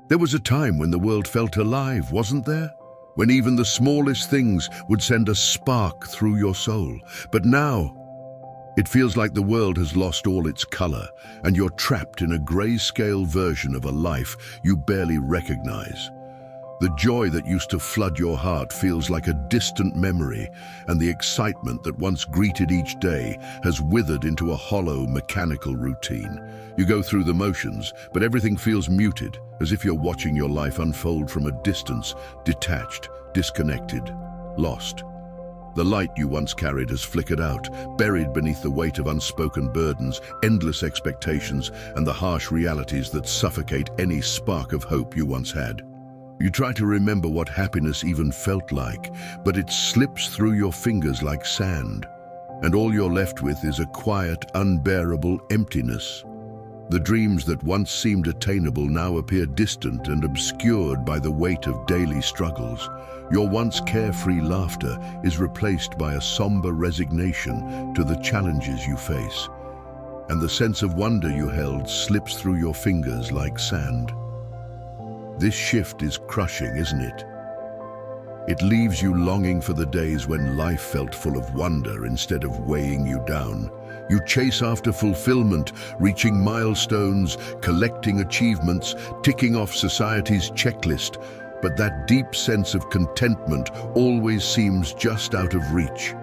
There was a time when the world felt alive, wasn't there? When even the smallest things would send a spark through your soul. But now, it feels like the world has lost all its color, and you're trapped in a grayscale version of a life you barely recognize. The joy that used to flood your heart feels like a distant memory, and the excitement that once greeted each day has withered into a hollow, mechanical routine. You go through the motions, but everything feels muted, as if you're watching your life unfold from a distance, detached, disconnected, lost. The light you once carried has flickered out, buried beneath the weight of unspoken burdens, endless expectations, and the harsh realities that suffocate any spark of hope you once had. You try to remember what happiness even felt like, but it slips through your fingers like sand, and all you're left with is a quiet, unbearable emptiness. The dreams that once seemed attainable now appear distant and obscured by the weight of daily struggles. Your once carefree laughter is replaced by a somber resignation to the challenges you face, and the sense of wonder you held slips through your fingers like sand. This shift is crushing, isn't it? It leaves you longing for the days when life felt full of wonder instead of weighing you down. You chase after fulfillment, reaching milestones, collecting achievements, ticking off society's checklist, but that deep sense of contentment always seems just out of reach.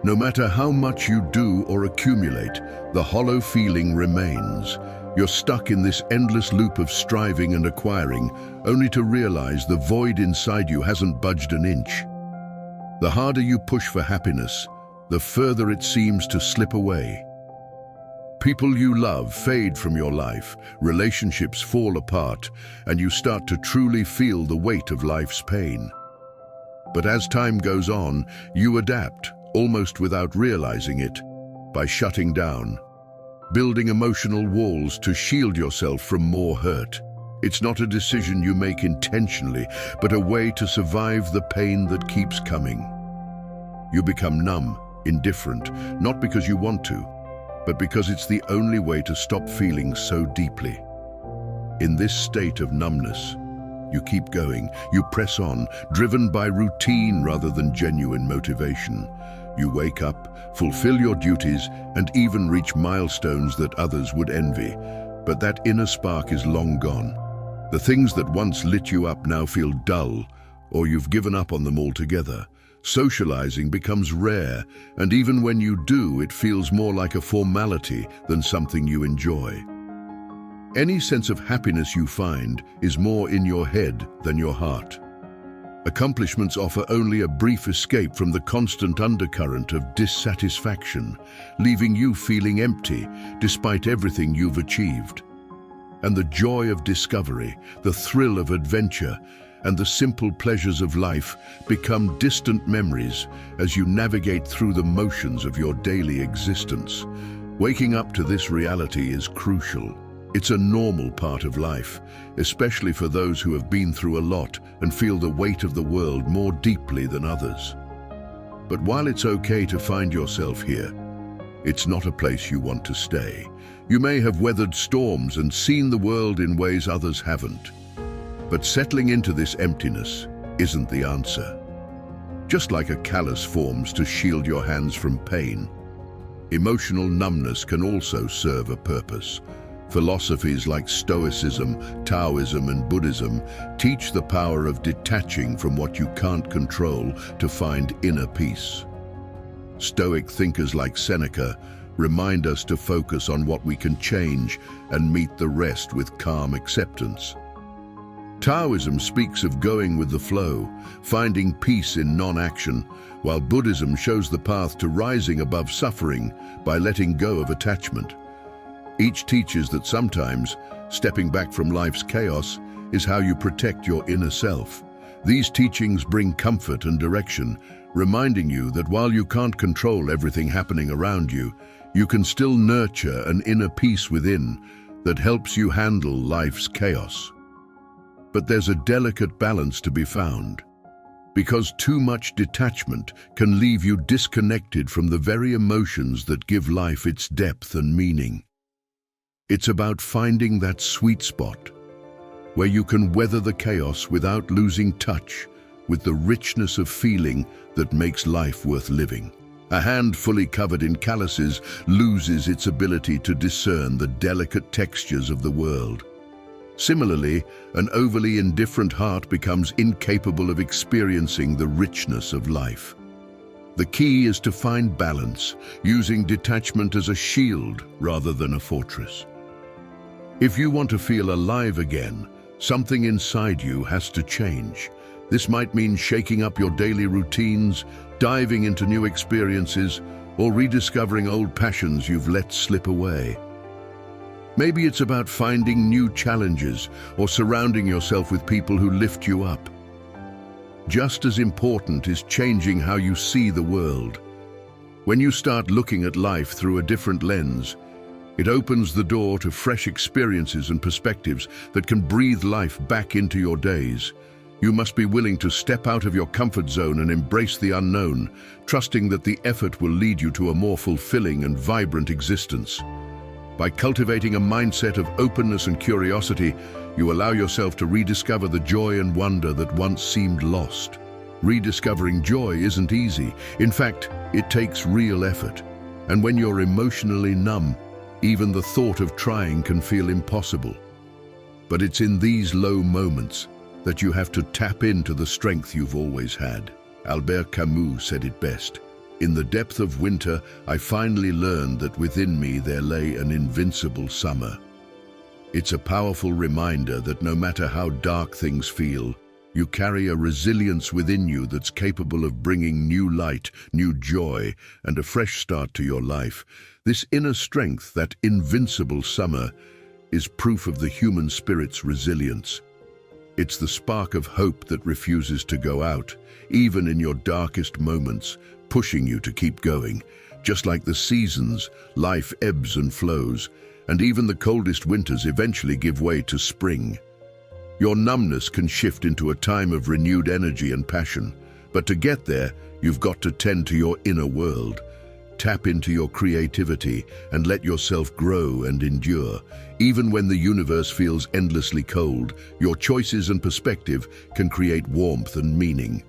No matter how much you do or accumulate, the hollow feeling remains. You're stuck in this endless loop of striving and acquiring, only to realize the void inside you hasn't budged an inch. The harder you push for happiness, the further it seems to slip away. People you love fade from your life, relationships fall apart, and you start to truly feel the weight of life's pain. But as time goes on, you adapt, almost without realizing it, by shutting down, building emotional walls to shield yourself from more hurt. It's not a decision you make intentionally, but a way to survive the pain that keeps coming. You become numb, indifferent, not because you want to, but because it's the only way to stop feeling so deeply. In this state of numbness, you keep going, you press on, driven by routine rather than genuine motivation. You wake up, fulfill your duties, and even reach milestones that others would envy. But that inner spark is long gone. The things that once lit you up now feel dull, or you've given up on them altogether. Socializing becomes rare, and even when you do, it feels more like a formality than something you enjoy. Any sense of happiness you find is more in your head than your heart. Accomplishments offer only a brief escape from the constant undercurrent of dissatisfaction, leaving you feeling empty despite everything you've achieved. And the joy of discovery, the thrill of adventure, and the simple pleasures of life become distant memories as you navigate through the motions of your daily existence. Waking up to this reality is crucial. It's a normal part of life, especially for those who have been through a lot and feel the weight of the world more deeply than others. But while it's okay to find yourself here, it's not a place you want to stay. You may have weathered storms and seen the world in ways others haven't. But settling into this emptiness isn't the answer. Just like a callus forms to shield your hands from pain, emotional numbness can also serve a purpose. Philosophies like Stoicism, Taoism, and Buddhism teach the power of detaching from what you can't control to find inner peace. Stoic thinkers like Seneca remind us to focus on what we can change and meet the rest with calm acceptance. Taoism speaks of going with the flow, finding peace in non-action, while Buddhism shows the path to rising above suffering by letting go of attachment. Each teaches that sometimes stepping back from life's chaos is how you protect your inner self. These teachings bring comfort and direction, reminding you that while you can't control everything happening around you, you can still nurture an inner peace within that helps you handle life's chaos. But there's a delicate balance to be found, because too much detachment can leave you disconnected from the very emotions that give life its depth and meaning. It's about finding that sweet spot, where you can weather the chaos without losing touch with the richness of feeling that makes life worth living. A hand fully covered in calluses loses its ability to discern the delicate textures of the world. Similarly, an overly indifferent heart becomes incapable of experiencing the richness of life. The key is to find balance, using detachment as a shield rather than a fortress. If you want to feel alive again, something inside you has to change. This might mean shaking up your daily routines, diving into new experiences, or rediscovering old passions you've let slip away. Maybe it's about finding new challenges or surrounding yourself with people who lift you up. Just as important is changing how you see the world. When you start looking at life through a different lens, it opens the door to fresh experiences and perspectives that can breathe life back into your days. You must be willing to step out of your comfort zone and embrace the unknown, trusting that the effort will lead you to a more fulfilling and vibrant existence. By cultivating a mindset of openness and curiosity, you allow yourself to rediscover the joy and wonder that once seemed lost. Rediscovering joy isn't easy. In fact, it takes real effort. And when you're emotionally numb, even the thought of trying can feel impossible. But it's in these low moments that you have to tap into the strength you've always had. Albert Camus said it best. In the depth of winter, I finally learned that within me there lay an invincible summer. It's a powerful reminder that no matter how dark things feel, you carry a resilience within you that's capable of bringing new light, new joy, and a fresh start to your life. This inner strength, that invincible summer, is proof of the human spirit's resilience. It's the spark of hope that refuses to go out, even in your darkest moments, pushing you to keep going. Just like the seasons, life ebbs and flows, and even the coldest winters eventually give way to spring. Your numbness can shift into a time of renewed energy and passion, but to get there, you've got to tend to your inner world. Tap into your creativity and let yourself grow and endure. Even when the universe feels endlessly cold, your choices and perspective can create warmth and meaning.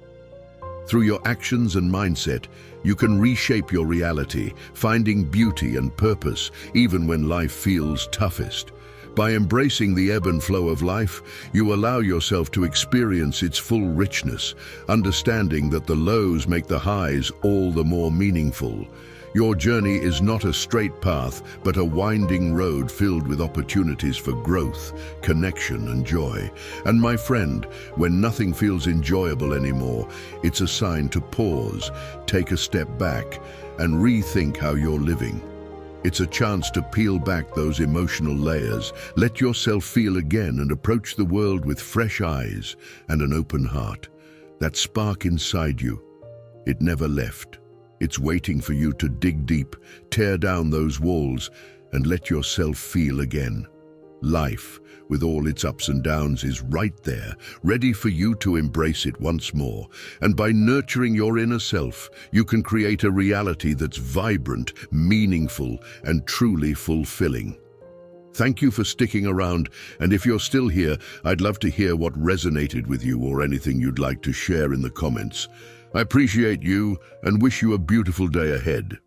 Through your actions and mindset, you can reshape your reality, finding beauty and purpose even when life feels toughest. By embracing the ebb and flow of life, you allow yourself to experience its full richness, understanding that the lows make the highs all the more meaningful. Your journey is not a straight path, but a winding road filled with opportunities for growth, connection, and joy. And my friend, when nothing feels enjoyable anymore, it's a sign to pause, take a step back, and rethink how you're living. It's a chance to peel back those emotional layers, let yourself feel again, and approach the world with fresh eyes and an open heart. That spark inside you, it never left. It's waiting for you to dig deep, tear down those walls, and let yourself feel again. Life, with all its ups and downs, is right there, ready for you to embrace it once more. And by nurturing your inner self, you can create a reality that's vibrant, meaningful, and truly fulfilling. Thank you for sticking around, and if you're still here, I'd love to hear what resonated with you or anything you'd like to share in the comments. I appreciate you and wish you a beautiful day ahead.